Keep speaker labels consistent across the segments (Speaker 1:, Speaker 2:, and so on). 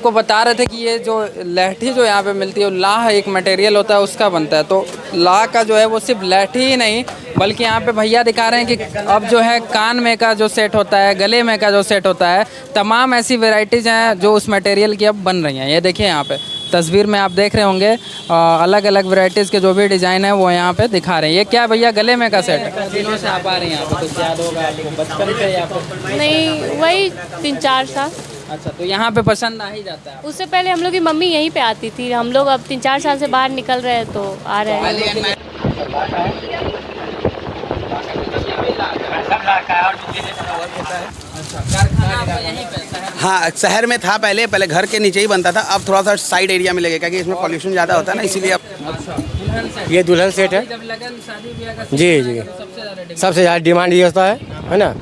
Speaker 1: आपको बता रहे थे कि ये जो लहठी जो यहाँ पे मिलती है, लाह एक मटेरियल होता है उसका बनता है। तो लाह का जो है वो सिर्फ लहठी ही नहीं, बल्कि यहाँ पे भैया दिखा रहे हैं कि अब जो है कान में का जो सेट होता है, गले में का जो सेट होता है, तमाम ऐसी वेराइटीज़ हैं जो उस मटेरियल की अब बन रही हैं। ये देखिए यहाँ पे तस्वीर में आप देख रहे होंगे अलग अलग वैरायटीज़ के जो भी डिज़ाइन है वो यहाँ पे दिखा रहे हैं। ये क्या भैया गले में का सेट है? दिनों से आप आ रही हैं यहाँ पे, कुछ याद होगा आपको बचपन से या फिर?
Speaker 2: नहीं, वही 3-4 साल।
Speaker 1: अच्छा, तो यहाँ पे पसंद आ ही जाता है?
Speaker 2: उससे पहले हम लोग की मम्मी यहीं पे आती थी। हम लोग अब 3-4 साल से बाहर निकल रहे हैं तो आ रहे हैं।
Speaker 3: हाँ, शहर में था पहले घर के नीचे ही बनता था। अब थोड़ा सा साइड एरिया में लगेगा क्योंकि इसमें पॉल्यूशन ज़्यादा होता है ना, इसीलिए अब
Speaker 4: ये दुल्हन सेट है।
Speaker 1: जब लगन शादी ब्याह का
Speaker 4: जी जी, सबसे ज़्यादा डिमांड ये होता है ना।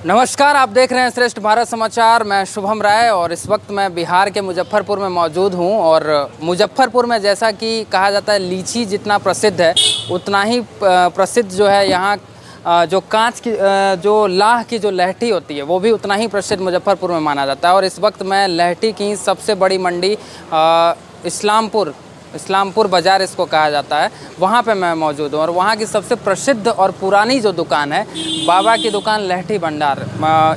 Speaker 1: नमस्कार, आप देख रहे हैं श्रेष्ठ भारत समाचार। मैं शुभम राय और इस वक्त मैं बिहार के मुजफ्फरपुर में मौजूद हूं। और मुजफ्फरपुर में जैसा कि कहा जाता है लीची जितना प्रसिद्ध है, उतना ही प्रसिद्ध जो है यहाँ जो कांच की जो लाह की जो लहठी होती है वो भी उतना ही प्रसिद्ध मुजफ्फरपुर में माना जाता है। और इस वक्त मैं लहठी की सबसे बड़ी मंडी इस्लामपुर बाज़ार इसको कहा जाता है, वहाँ पे मैं मौजूद हूँ। और वहाँ की सबसे प्रसिद्ध और पुरानी जो दुकान है, बाबा की दुकान लहठी भंडार,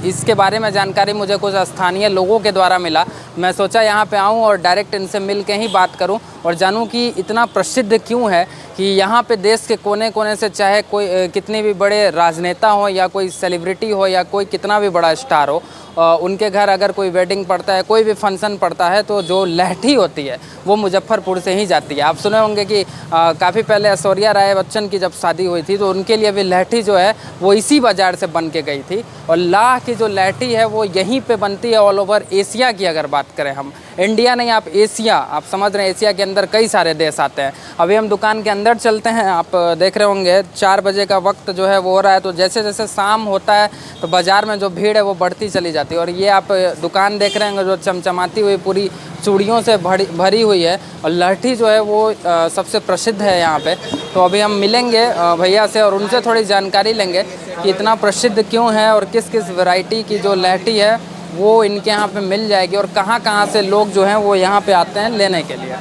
Speaker 1: इसके बारे में जानकारी मुझे कुछ स्थानीय लोगों के द्वारा मिला। मैं सोचा यहाँ पे आऊँ और डायरेक्ट इनसे मिल के ही बात करूँ और जानूँ कि इतना प्रसिद्ध क्यों है कि यहाँ पे देश के कोने कोने से, चाहे कोई कितने भी बड़े राजनेता हो या कोई सेलिब्रिटी हो या कोई कितना भी बड़ा स्टार हो, उनके घर अगर कोई वेडिंग पड़ता है, कोई भी फंक्शन पड़ता है, तो जो लहठी होती है वो मुजफ्फरपुर से ही जाती है। आप सुने होंगे कि काफ़ी पहले ऐश्वर्या राय बच्चन की जब शादी हुई थी तो उनके लिए भी लहठी जो है वो इसी बाज़ार से बन के गई थी। और लाह की जो लहठी है वो यहीं पे बनती है। ऑल ओवर एशिया की अगर बात करें हम, इंडिया नहीं, आप एशिया, आप समझ रहे हैं, एशिया के अंदर कई सारे देश आते हैं। अभी हम दुकान के अंदर चलते हैं। आप देख रहे होंगे 4 बजे का वक्त जो है वो हो रहा है। तो जैसे जैसे शाम होता है तो बाज़ार में जो भीड़ है वो बढ़ती चली जाती है। और ये आप दुकान देख रहे होंगे जो चमचमाती हुई पूरी चूड़ियों से भरी हुई है। और लहठी जो है वो सबसे प्रसिद्ध है यहाँ पे। तो अभी हम मिलेंगे भैया से और उनसे थोड़ी जानकारी लेंगे कि इतना प्रसिद्ध क्यों है और किस किस वैरायटी की जो लहठी है वो इनके यहाँ पे मिल जाएगी और कहाँ कहाँ से लोग जो हैं वो यहाँ पे आते हैं लेने के लिए।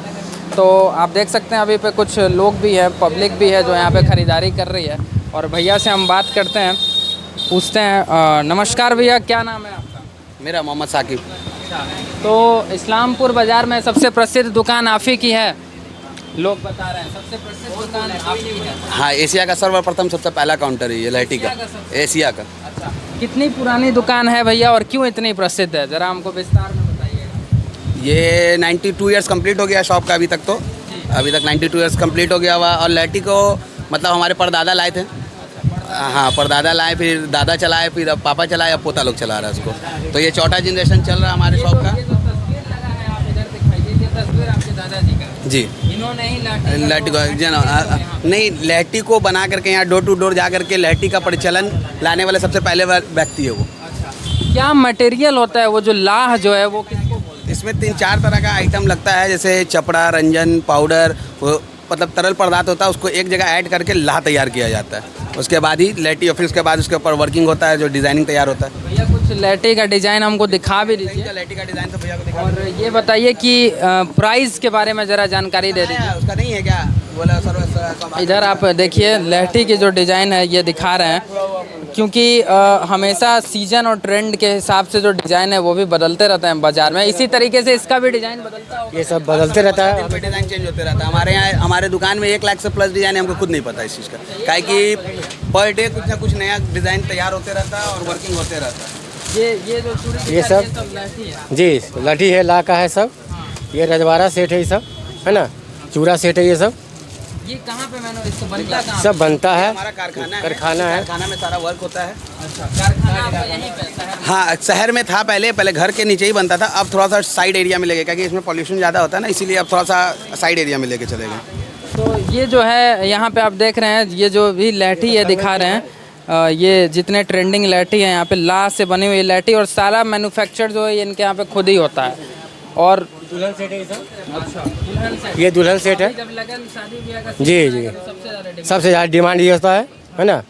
Speaker 1: तो आप देख सकते हैं अभी पे कुछ लोग भी हैं, पब्लिक भी है जो यहाँ पे ख़रीदारी कर रही है। और भैया से हम बात करते हैं, पूछते हैं। नमस्कार भैया, क्या नाम है आपका?
Speaker 3: मेरा मोहम्मद साकिब।
Speaker 1: तो इस्लामपुर बाज़ार में सबसे प्रसिद्ध दुकान आप ही की है, लोग बता रहे हैं सबसे प्रसिद्ध दुकान आप ही है।
Speaker 3: हाँ, एशिया का सर्वप्रथम सबसे पहला काउंटर है ये लहठी का, एशिया का।
Speaker 1: अच्छा, कितनी पुरानी दुकान है भैया और क्यों इतनी प्रसिद्ध है, ज़रा हमको विस्तार में बताइए।
Speaker 3: ये 92 ईयर्स कंप्लीट हो गया शॉप का अभी तक। तो अभी तक 92 ईयर्स कंप्लीट हो गया हुआ। और लहठी को मतलब हमारे परदादा लाए थे। हाँ, परदादा लाए, फिर दादा चलाए, फिर अब पापा चलाए, अब पोता लोग चला रहा है उसको। तो ये चौथा जनरेशन चल रहा है हमारे शॉप का। जी,
Speaker 1: इन्होंने ही
Speaker 3: लहठी को नहीं, लहठी को बना करके यहाँ डोर टू डोर जा करके लहठी का प्रचलन लाने वाले सबसे पहले व्यक्ति है वो।
Speaker 1: अच्छा, क्या मटेरियल होता है वो जो लाह जो है वो किसको बोलते हैं?
Speaker 3: इसमें 3-4 तरह का आइटम लगता है, जैसे चपड़ा, रंजन, पाउडर, मतलब तरल पदार्थ होता है, उसको एक जगह ऐड करके लाह तैयार किया जाता है। उसके बाद ही लहठी, और फिर उसके बाद उसके ऊपर वर्किंग होता है, जो डिज़ाइनिंग तैयार होता है।
Speaker 1: भैया कुछ लहठी का डिज़ाइन हमको दिखा भी दीजिए।
Speaker 3: लहठी का डिज़ाइन तो भैया को दिखा।
Speaker 1: और ये बताइए कि प्राइस के बारे में ज़रा जानकारी दे दीजिए।
Speaker 3: उसका नहीं है क्या बोला सर?
Speaker 1: इधर आप देखिए लहठी की जो डिज़ाइन है ये दिखा रहे हैं, क्योंकि हमेशा सीजन और ट्रेंड के हिसाब से जो डिज़ाइन है वो भी बदलते रहते हैं बाज़ार में। इसी तरीके से इसका भी डिज़ाइन बदलता होगा।
Speaker 4: ये सब बदलते रहता है,
Speaker 3: डिज़ाइन चेंज होते रहता है। हमारे यहाँ हमारे दुकान में 1 लाख से प्लस डिज़ाइन है, हमको खुद नहीं पता इस चीज़ का, काहे कि पर डे कुछ ना कुछ नया डिज़ाइन तैयार होते रहता है और वर्किंग होते रहता है।
Speaker 1: ये जो चूड़ी
Speaker 4: ये सब
Speaker 1: लहठी है
Speaker 4: जी, लहठी है, ला का है सब। ये रजवाड़ा सेट है, ये सब है ना, चूड़ा सेट है, ये सब।
Speaker 1: ये कहाँ पे मैंने इसको बनता कहाँ?
Speaker 4: सब बनता है,
Speaker 3: हमारा कारखाना
Speaker 4: कारखाना है।
Speaker 3: कारखाना में सारा वर्क होता है।
Speaker 1: अच्छा, कारखाना यहीं पे शहर में?
Speaker 3: हाँ, शहर में था पहले घर के नीचे ही बनता था। अब थोड़ा सा साइड एरिया में लगेगा क्योंकि इसमें पॉल्यूशन ज़्यादा होता है ना, इसीलिए अब थोड़ा सा साइड एरिया में लेके चले गए।
Speaker 1: तो ये जो है यहाँ पे आप देख रहे हैं, ये जो भी लहठी है दिखा रहे हैं, ये जितने ट्रेंडिंग लहठी है यहाँ पे लाह से बनी हुई लहठी, और सारा मैन्युफैक्चर जो है इनके यहाँ पे खुद ही होता है। और
Speaker 4: दुल्हन सेट है ये सब।
Speaker 1: अच्छा, दुल्हन सेट।
Speaker 4: ये दुल्हन सेट है
Speaker 1: जब लगन शादी ब्याह का
Speaker 4: जी जी,
Speaker 1: सबसे ज़्यादा
Speaker 4: सबसे ज़्यादा डिमांड ये होता है ना।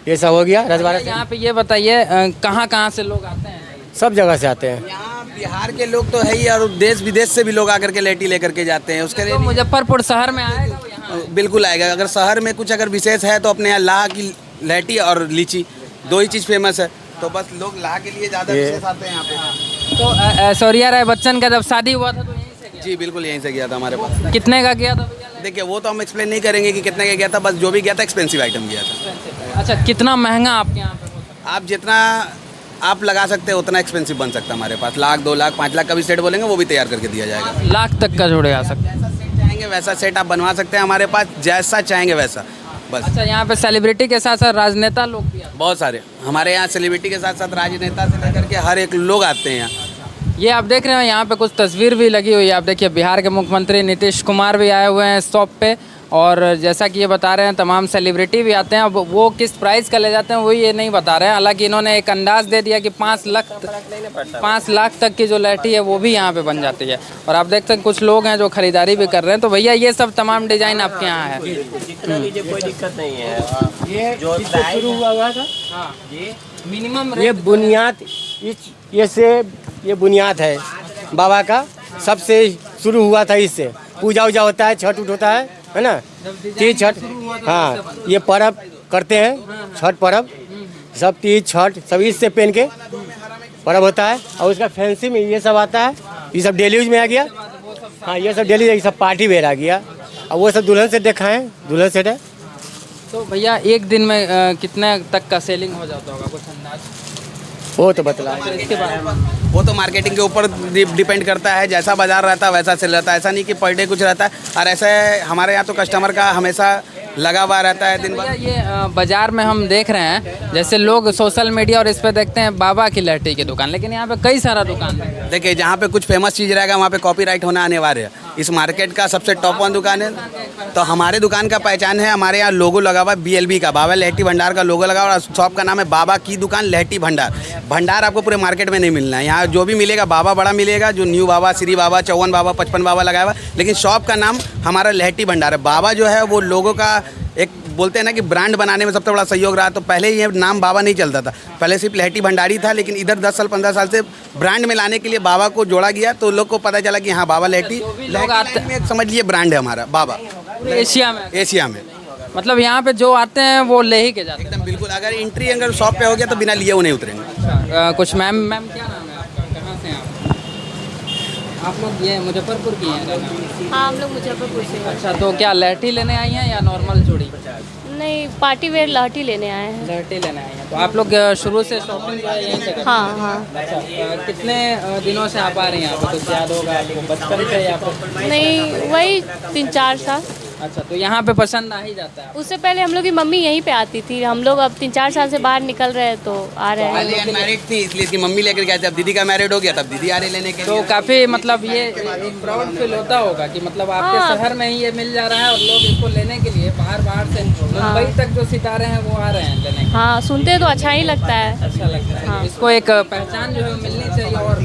Speaker 4: ये सब हो गया रजवाड़ा से।
Speaker 1: यहाँ पे ये बताइए कहाँ कहाँ से लोग आते हैं?
Speaker 4: सब जगह से आते हैं।
Speaker 3: यहाँ बिहार के लोग तो है ही, और देश विदेश से भी लोग आकर के लेटी लेकर के जाते हैं। उसके लिए
Speaker 1: तो मुजफ्फरपुर शहर में आएगा वो यहाँ?
Speaker 3: बिल्कुल आएगा। अगर शहर में कुछ अगर विशेष है तो अपने यहाँ लाह की लेटी और लीची, दो ही चीज़ फेमस है, तो बस लोग लाह के लिए ज़्यादा विशेष आते हैं यहाँ पे।
Speaker 1: तो ऐश्वर्या राय बच्चन का जब शादी हुआ था तो यहीं से गया?
Speaker 3: जी बिल्कुल, यहीं से गया था हमारे पास।
Speaker 1: कितने का गया था भैया?
Speaker 3: देखिए वो तो हम एक्सप्लेन नहीं करेंगे कि कितने का गया था, बस जो भी गया था एक्सपेंसिव आइटम गया था।
Speaker 1: अच्छा, कितना महंगा आपके यहाँ पे होता
Speaker 3: आप जितना आप लगा सकते हैं उतना एक्सपेंसिव बन सकता है हमारे पास। 1 लाख 2 लाख 5 लाख का भी सेट बोलेंगे वो भी तैयार करके दिया जाएगा।
Speaker 1: है? लाख तक का जोड़े आ सकते हैं।
Speaker 3: जैसा सेट चाहेंगे वैसा सेट आप बनवा सकते हैं हमारे पास, जैसा चाहेंगे वैसा बस।
Speaker 1: अच्छा, यहाँ पे सेलिब्रिटी के साथ साथ राजनेता लोग भी आते हैं।
Speaker 3: बहुत सारे हमारे यहाँ सेलिब्रिटी के साथ साथ राजनेता से लेकर के हर एक लोग आते हैं यहाँ।
Speaker 1: ये आप देख रहे हैं यहाँ पे कुछ तस्वीर भी लगी हुई है। आप देखिए बिहार के मुख्यमंत्री नीतीश कुमार भी आए हुए हैं शॉप पे, और जैसा कि ये बता रहे हैं तमाम सेलिब्रिटी भी आते हैं। अब वो किस प्राइस का ले जाते हैं वो ये नहीं बता रहे हैं। हालांकि इन्होंने एक अंदाज़ दे दिया कि 5 लाख तक की जो लहठी है वो भी यहाँ पे बन जाती है। और आप देखते हैं कुछ लोग हैं जो खरीदारी भी कर रहे हैं। तो भैया ये सब तमाम डिज़ाइन आपके यहाँ है?
Speaker 5: जितना लीजिए कोई दिक्कत नहीं है।
Speaker 4: ये
Speaker 5: जो
Speaker 4: शुरू हुआ था
Speaker 1: हाँ, ये मिनिमम
Speaker 4: ये बुनियाद, ये बुनियाद है बाबा का, सबसे शुरू हुआ था इससे। पूजा वूजा होता है, छठ उठ होता है ना, तीज छठ। हाँ, ये पर्व करते हैं, छठ पर्व सब, तीज छठ सब इससे पहन के पर्व होता है। और उसका फैंसी में ये सब आता है, ये सब डेली यूज में आ गया। हाँ, ये सब डेली, ये सब पार्टी वेयर आ गया। और वो सब दुल्हन सेट देखा है, दुल्हन सेट है।
Speaker 1: तो भैया एक दिन में कितने तक का सेलिंग हो जाता होगा, कुछ अंदाज?
Speaker 4: वो तो बतला
Speaker 1: इसके बारे में
Speaker 3: वो तो मार्केटिंग के ऊपर डिपेंड करता है, जैसा बाजार रहता है वैसा सेल रहता है। ऐसा नहीं कि पर डे कुछ रहता है। और ऐसे हमारे यहाँ तो कस्टमर का हमेशा लगा हुआ रहता है दिन भर।
Speaker 1: ये बाजार में हम देख रहे हैं जैसे लोग सोशल मीडिया और इस पे देखते हैं बाबा की लहठी की दुकान, लेकिन यहाँ पे कई सारा दुकान है।
Speaker 3: देखिए जहाँ पे कुछ फेमस चीज़ रहेगा वहाँ पे कॉपीराइट होना अनिवार्य है। इस मार्केट का सबसे टॉप वन दुकान है, तो हमारे दुकान का पहचान है, हमारे यहाँ लोगो लगा हुआ है BLB का, बाबा लहठी भंडार का लोगो लगा हुआ है। शॉप का नाम है बाबा की दुकान लहठी भंडार। भंडार आपको पूरे मार्केट में नहीं मिलना है। यहाँ जो भी मिलेगा बाबा बड़ा मिलेगा, जो न्यू बाबा, श्री बाबा, 54 बाबा, 55 बाबा लगाया हुआ, लेकिन शॉप का नाम हमारा लहठी भंडार है। बाबा जो है वो लोगों का एक बोलते हैं ना कि ब्रांड बनाने में सबसे बड़ा सहयोग रहा। तो पहले ये नाम बाबा नहीं चलता था, पहले सिर्फ लहठी भंडारी था, लेकिन इधर 10 साल 15 साल से ब्रांड में लाने के लिए बाबा को जोड़ा गया। तो लोग को पता चला कि हाँ बाबा लहठी लाइन में समझ लिए ब्रांड है हमारा बाबा
Speaker 1: एशिया में।
Speaker 3: एशिया में।
Speaker 1: मतलब यहाँ पे जो आते हैं वो ले ही के जाते
Speaker 3: एकदम बिल्कुल, अगर एंट्री अगर शॉप पे हो गया तो बिना लिए वो नहीं उतरेंगे।
Speaker 1: हैं। कुछ मैम क्या नाम है आपका, कहाँ से हैं आप लोग? ये मुजफ्फरपुर की हैं रहना?
Speaker 2: हाँ, हम लोग मुजफ्फरपुर से हैं।
Speaker 1: अच्छा, तो क्या लहठी लेने आई हैं या नॉर्मल चूड़ी?
Speaker 2: नहीं, पार्टी वेयर लहठी लेने आए हैं।
Speaker 1: लहठी लेने आई हैं। तो आप लोग शुरू से शॉपिंग जो है यहीं से करते हैं?
Speaker 2: हाँ हाँ।
Speaker 1: अच्छा, कितने दिनों से आप आ रही हैं? आपको कुछ याद होगा आपको बचपन से या फिर?
Speaker 2: नहीं, वही 3-4 साल।
Speaker 1: अच्छा, तो यहाँ पे पसंद आ ही जाता है?
Speaker 2: उससे पहले हम लोग की मम्मी यहीं पे आती थी। हम लोग अब 3-4 साल से बाहर निकल रहे हैं तो आ रहे
Speaker 3: पहले
Speaker 2: हैं।
Speaker 3: अनमैरिड थी इसलिए इसकी मम्मी लेकर गए थे, अब दीदी का मैरिड हो गया तब दीदी आ रही लेने के
Speaker 1: तो
Speaker 3: लिए।
Speaker 1: काफ़ी मतलब ये एक प्राउड फील होता होगा कि मतलब आपके
Speaker 2: हाँ।
Speaker 1: शहर में ही ये मिल जा रहा है और लोग इसको लेने के लिए बाहर से मुंबई तक जो सितारे हैं वो आ रहे हैं लेने के।
Speaker 2: हाँ, सुनते तो अच्छा ही लगता है।
Speaker 1: अच्छा लगता है।
Speaker 2: हाँ।
Speaker 1: इसको एक पहचान जो है मिलनी चाहिए और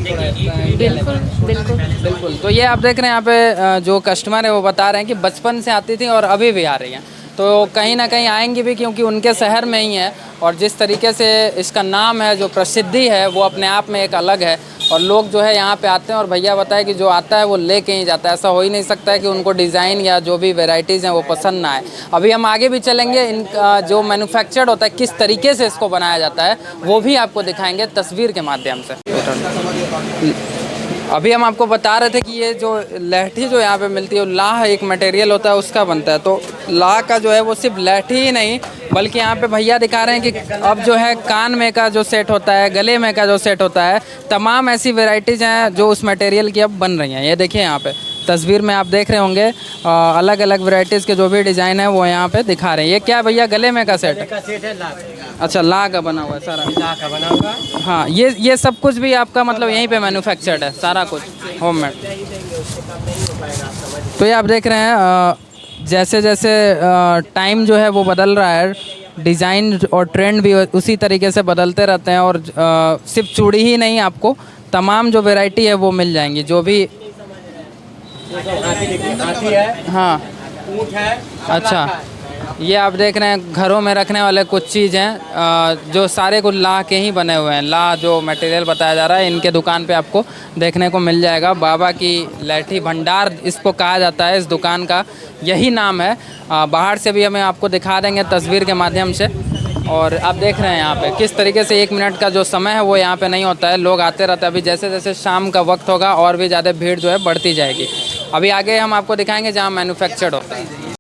Speaker 2: बिल्कुल बिल्कुल।
Speaker 1: बिल्कुल। तो ये आप देख रहे हैं यहाँ पे जो कस्टमर है वो बता रहे हैं कि बचपन से आती थी और अभी भी आ रही हैं। तो कहीं ना कहीं आएंगी भी क्योंकि उनके शहर में ही है, और जिस तरीके से इसका नाम है, जो प्रसिद्धि है वो अपने आप में एक अलग है। और लोग जो है यहाँ पे आते हैं और भैया बताए कि जो आता है वो ले के ही जाता है। ऐसा हो ही नहीं सकता है कि उनको डिज़ाइन या जो भी वेराइटीज़ हैं वो पसंद ना आए। अभी हम आगे भी चलेंगे, इनका जो मैन्युफैक्चर्ड होता है किस तरीके से इसको बनाया जाता है वो भी आपको दिखाएंगे तस्वीर के माध्यम से। अभी हम आपको बता रहे थे कि ये जो लहठी जो यहाँ पे मिलती है लाह एक मटेरियल होता है उसका बनता है। तो लाह का जो है वो सिर्फ लहठी ही नहीं बल्कि यहाँ पे भैया दिखा रहे हैं कि अब जो है कान में का जो सेट होता है, गले में का जो सेट होता है, तमाम ऐसी वेराइटीज़ हैं जो उस मटेरियल की अब बन रही हैं। ये देखिए यहाँ पे तस्वीर में आप देख रहे होंगे अलग अलग वेराइटीज़ के जो भी डिज़ाइन है वो यहाँ पे दिखा रहे हैं। ये क्या भैया गले में का सेट है? अच्छा, लाह का बना हुआ है सारा?
Speaker 4: लाह का बना हुआ।
Speaker 1: हाँ, ये सब कुछ भी आपका मतलब यहीं पे मैन्युफैक्चर्ड है सारा कुछ होममेड। तो ये आप देख रहे हैं जैसे जैसे टाइम जो है वो बदल रहा है, डिज़ाइन और ट्रेंड भी उसी तरीके से बदलते रहते हैं। और सिर्फ चूड़ी ही नहीं, आपको तमाम जो वैरायटी है वो मिल जाएंगी। जो भी
Speaker 4: हाथी है,
Speaker 1: हाँ,
Speaker 4: ऊँट है।
Speaker 1: अच्छा ये आप देख रहे हैं घरों में रखने वाले कुछ चीज़ हैं जो सारे कुछ लाह के ही बने हुए हैं। लाह जो मटेरियल बताया जा रहा है इनके दुकान पे आपको देखने को मिल जाएगा। बाबा की लैठी भंडार इसको कहा जाता है, इस दुकान का यही नाम है। बाहर से भी हमें आपको दिखा देंगे तस्वीर के माध्यम से। और आप देख रहे हैं यहाँ पे किस तरीके से 1 मिनट का जो समय है वो यहाँ पे नहीं होता है, लोग आते रहते हैं। अभी जैसे जैसे शाम का वक्त होगा और भी ज़्यादा भीड़ जो है बढ़ती जाएगी। अभी आगे हम आपको दिखाएंगे जहाँ मैन्युफैक्चर्ड होता है।